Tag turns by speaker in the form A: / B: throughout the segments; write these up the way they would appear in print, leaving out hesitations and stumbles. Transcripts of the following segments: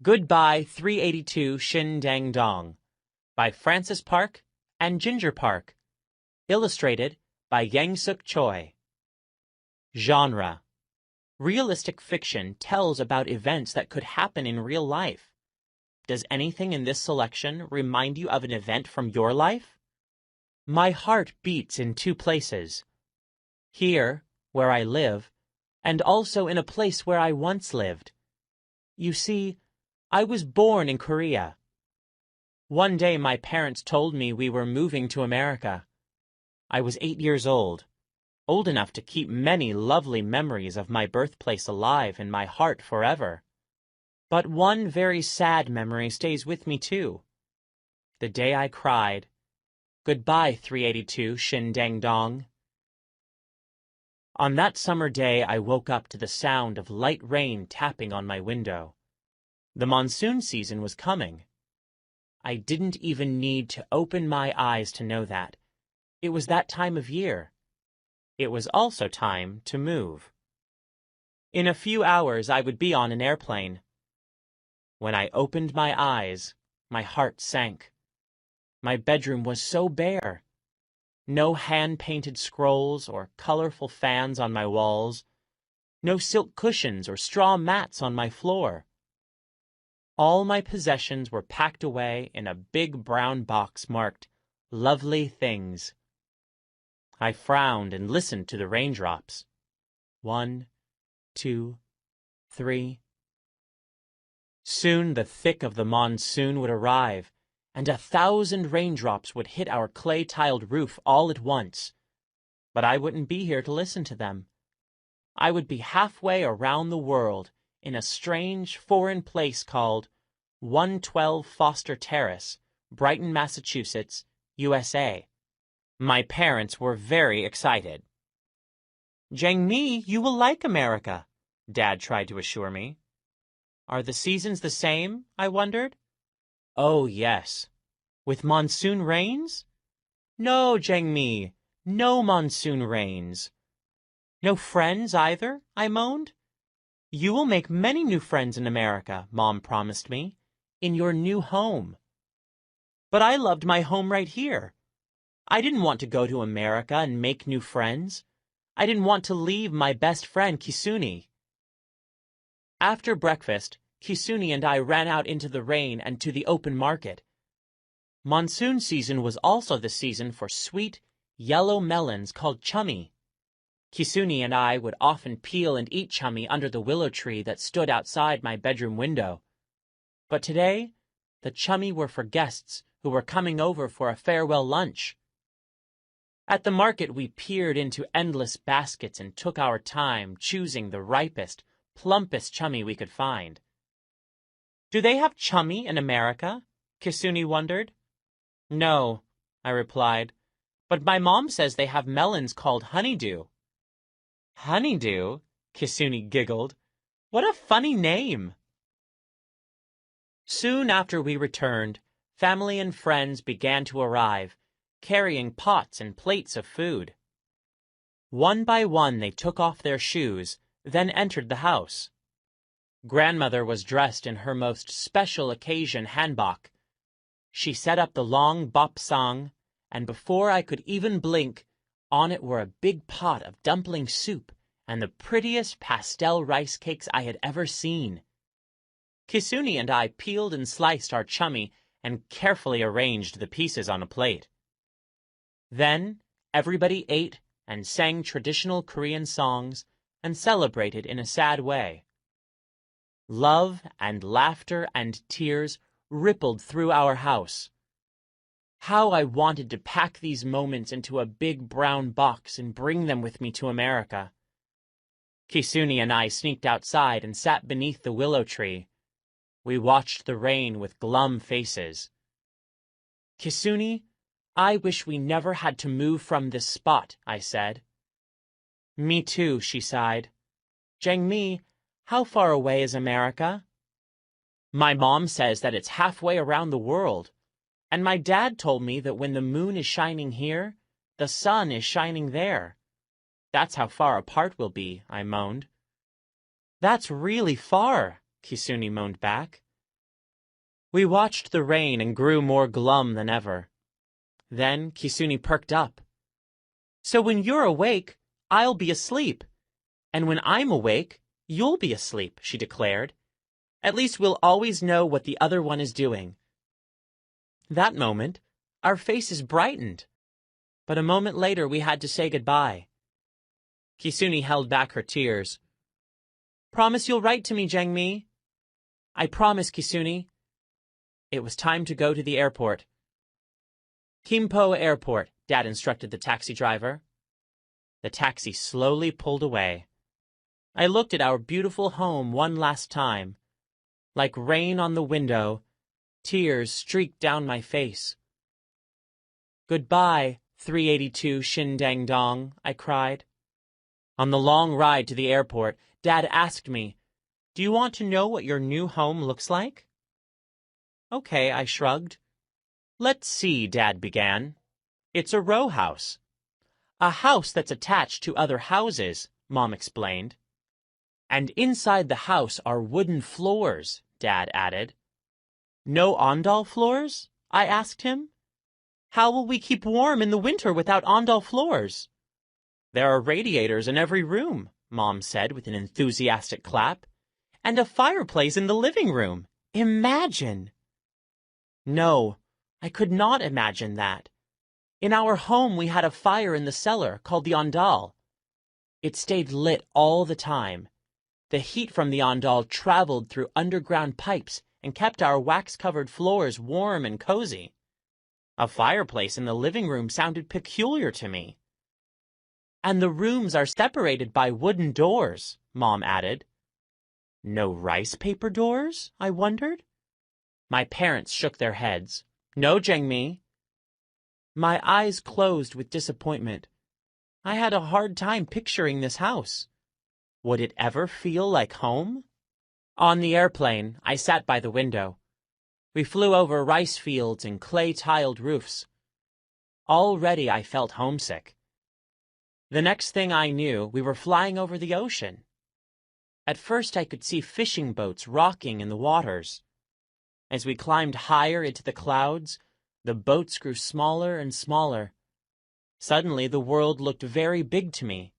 A: Goodbye 382 Shin Dang Dong by Francis Park and Ginger Park. Illustrated by Yang Suk Choi. Genre: realistic fiction tells about events that could happen in real life. Does anything in this selection remind you of an event from your life? My heart beats in two places. Here, where I live, and also in a place where I once lived. You see, I was born in Korea. One day my parents told me we were moving to America. I was 8 years old enough to keep many lovely memories of my birthplace alive in my heart forever. But one very sad memory stays with me too. The day I cried, "Goodbye 382 Shin Dang Dong." On that summer day I woke up to the sound of light rain tapping on my window. The monsoon season was coming. I didn't even need to open my eyes to know that. It was that time of year. It was also time to move. In a few hours I would be on an airplane. When I opened my eyes, my heart sank. My bedroom was so bare. No hand-painted scrolls or colorful fans on my walls. No silk cushions or straw mats on my floor. All my possessions were packed away in a big brown box marked "Lovely Things." I frowned and listened to the raindrops. 1, 2, 3. Soon the thick of the monsoon would arrive, and 1,000 raindrops would hit our clay-tiled roof all at once. But I wouldn't be here to listen to them. I would be halfway around the world in a strange foreign place called 112 Foster Terrace, Brighton, Massachusetts, USA. My parents were very excited. "Jang-mi, you will like America," Dad tried to assure me. "Are the seasons the same?" I wondered. "Oh, yes." "With monsoon rains?" "No, Jang-mi, no monsoon rains." "No friends either?" I moaned. "You will make many new friends in America," Mom promised me, "in your new home." But I loved my home right here. I didn't want to go to America and make new friends. I didn't want to leave my best friend Kisuni. After breakfast, Kisuni and I ran out into the rain and to the open market. Monsoon season was also the season for sweet, yellow melons called chummy. Kisuni and I would often peel and eat chummy under the willow tree that stood outside my bedroom window. But today, the chummy were for guests who were coming over for a farewell lunch. At the market we peered into endless baskets and took our time choosing the ripest, plumpest chummy we could find. "Do they have chummy in America?" Kisuni wondered. "No," I replied, "but my mom says they have melons called honeydew." "Honeydew?" Kisuni giggled. "What a funny name!" Soon after we returned, family and friends began to arrive, carrying pots and plates of food. One by one they took off their shoes, then entered the house. Grandmother was dressed in her most special occasion hanbok. She set up the long bopsang, and before I could even blink, on it were a big pot of dumpling soup and the prettiest pastel rice cakes I had ever seen. Kisuni and I peeled and sliced our chummy and carefully arranged the pieces on a plate. Then everybody ate and sang traditional Korean songs and celebrated in a sad way. Love and laughter and tears rippled through our house. How I wanted to pack these moments into a big brown box and bring them with me to America. Kisuni and I sneaked outside and sat beneath the willow tree. We watched the rain with glum faces. "Kisuni, I wish we never had to move from this spot," I said. "Me too," she sighed. "Jang-mi, how far away is America?" "My mom says that it's halfway around the world, and my dad told me that when the moon is shining here, the sun is shining there. That's how far apart we'll be," I moaned. "That's really far," Kisuni moaned back. We watched the rain and grew more glum than ever. Then Kisuni perked up. "So when you're awake, I'll be asleep. And when I'm awake, you'll be asleep," she declared. "At least we'll always know what the other one is doing." That moment, our faces brightened. But a moment later we had to say goodbye. Kisuni held back her tears. "Promise you'll write to me, Jangmi." "I promise, Kisuni." It was time to go to the airport. "Kimpo Airport," Dad instructed the taxi driver. The taxi slowly pulled away. I looked at our beautiful home one last time. Like rain on the window, tears streaked down my face. "Goodbye, 382 Shin Dang Dong," I cried. On the long ride to the airport, Dad asked me, "Do you want to know what your new home looks like?" "Okay," I shrugged. "Let's see," Dad began. "It's a row house." "A house that's attached to other houses," Mom explained. "And inside the house are wooden floors," Dad added. "No ondol floors?" I asked him. "How will we keep warm in the winter without ondol floors?" "There are radiators in every room," Mom said with an enthusiastic clap. "And a fireplace in the living room. Imagine!" No, I could not imagine that. In our home we had a fire in the cellar called the ondol. It stayed lit all the time. The heat from the ondol traveled through underground pipes and kept our wax-covered floors warm and cozy. A fireplace in the living room sounded peculiar to me. "And the rooms are separated by wooden doors," Mom added. "No rice paper doors?" I wondered. My parents shook their heads. "No, Jangmi." My eyes closed with disappointment. I had a hard time picturing this house. Would it ever feel like home? On the airplane, I sat by the window. We flew over rice fields and clay-tiled roofs. Already I felt homesick. The next thing I knew, we were flying over the ocean. At first I could see fishing boats rocking in the waters. As we climbed higher into the clouds, the boats grew smaller and smaller. Suddenly the world looked very big to me.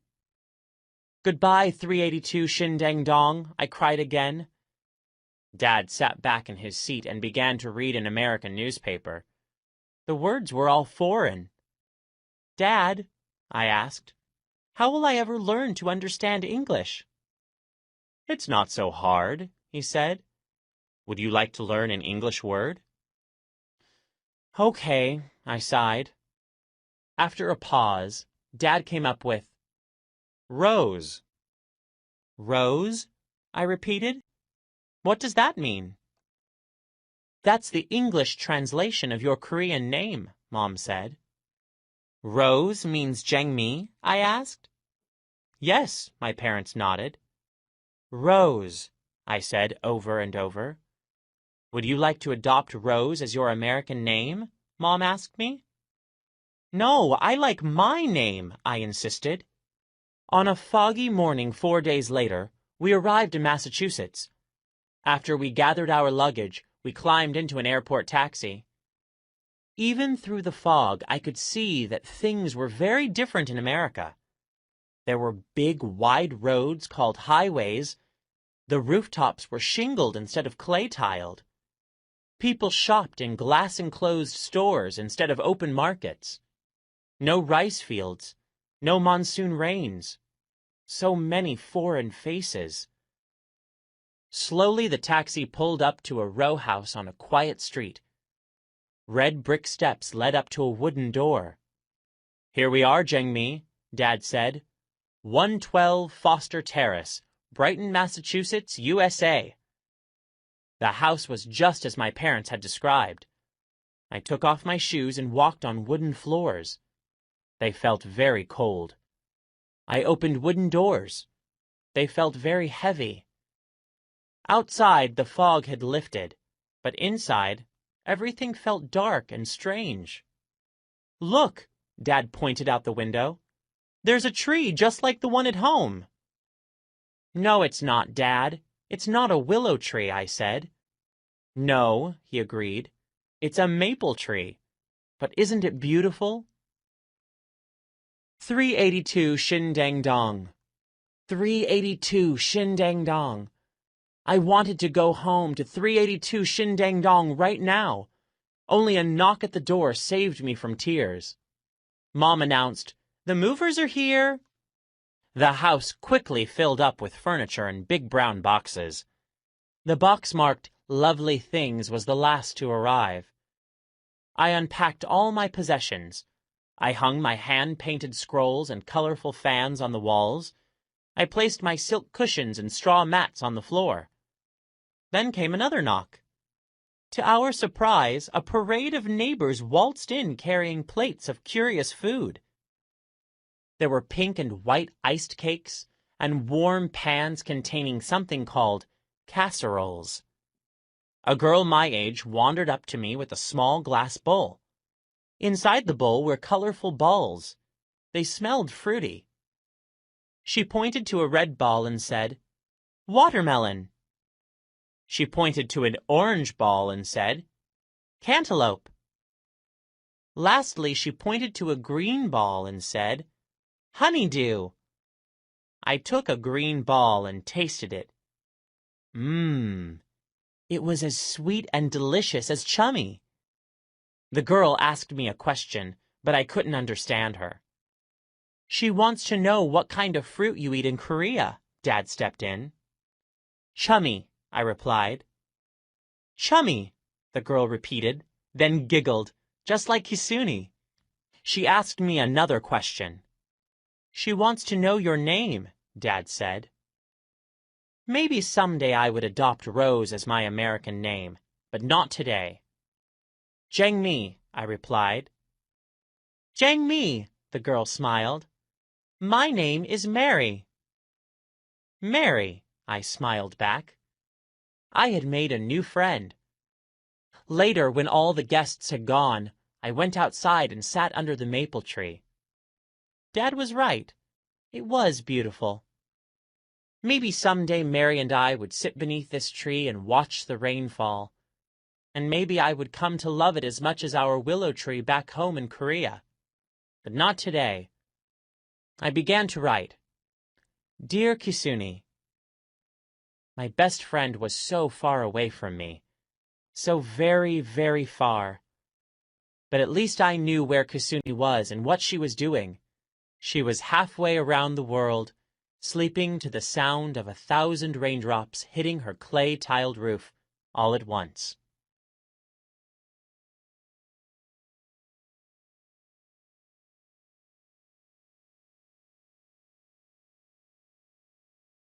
A: "Goodbye, 382 Shin Dang Dong," I cried again. Dad sat back in his seat and began to read an American newspaper. The words were all foreign. "Dad," I asked, "how will I ever learn to understand English?" "It's not so hard," he said. "Would you like to learn an English word?" "Okay," I sighed. After a pause, Dad came up with, "Rose." "Rose?" I repeated. "What does that mean?" "That's the English translation of your Korean name," Mom said. "Rose means Jangmi?" I asked. "Yes," my parents nodded. "Rose," I said over and over. "Would you like to adopt Rose as your American name?" Mom asked me. "No, I like my name," I insisted. On a foggy morning 4 days later, we arrived in Massachusetts. After we gathered our luggage, we climbed into an airport taxi. Even through the fog, I could see that things were very different in America. There were big, wide roads called highways. The rooftops were shingled instead of clay-tiled. People shopped in glass-enclosed stores instead of open markets. No rice fields, no monsoon rains. So many foreign faces. Slowly the taxi pulled up to a row house on a quiet street. Red brick steps led up to a wooden door. "Here we are, Jangmi," Dad said. 112 Foster Terrace, Brighton, Massachusetts, USA. The house was just as my parents had described. I took off my shoes and walked on wooden floors. They felt very cold. I opened wooden doors. They felt very heavy. Outside, the fog had lifted, but inside, everything felt dark and strange. "Look," Dad pointed out the window. "There's a tree just like the one at home." "No, it's not, Dad. It's not a willow tree," I said. No, he agreed. It's a maple tree. But isn't it beautiful? 382 Shin Dang Dong. 382 Shin Dang Dong. I wanted to go home to 382 Shin Dang Dong right now. Only a knock at the door saved me from tears. Mom announced, "The movers are here." The house quickly filled up with furniture and big brown boxes. The box marked "Lovely Things" was the last to arrive. I unpacked all my possessions. I hung my hand-painted scrolls and colorful fans on the walls. I placed my silk cushions and straw mats on the floor. Then came another knock. To our surprise, a parade of neighbors waltzed in carrying plates of curious food. There were pink and white iced cakes and warm pans containing something called casseroles. A girl my age wandered up to me with a small glass bowl. Inside the bowl were colorful balls. They smelled fruity. She pointed to a red ball and said, "Watermelon." She pointed to an orange ball and said, "Cantaloupe." Lastly, she pointed to a green ball and said, "Honeydew." I took a green ball and tasted it. It was as sweet and delicious as chummy. The girl asked me a question, but I couldn't understand her. She wants to know what kind of fruit you eat in Korea, Dad stepped in. Chummy, I replied. Chummy, the girl repeated, then giggled, just like Kisuni. She asked me another question. She wants to know your name, Dad said. Maybe someday I would adopt Rose as my American name, but not today. Jang-mi, I replied. Jang-mi, the girl smiled. My name is Mary. Mary, I smiled back. I had made a new friend. Later, when all the guests had gone, I went outside and sat under the maple tree. Dad was right. It was beautiful. Maybe someday Mary and I would sit beneath this tree and watch the rain fall. And maybe I would come to love it as much as our willow tree back home in Korea. But not today. I began to write. Dear Kisuni, my best friend was so far away from me. So very, very far. But at least I knew where Kisuni was and what she was doing. She was halfway around the world, sleeping to the sound of 1,000 raindrops hitting her clay-tiled roof all at once.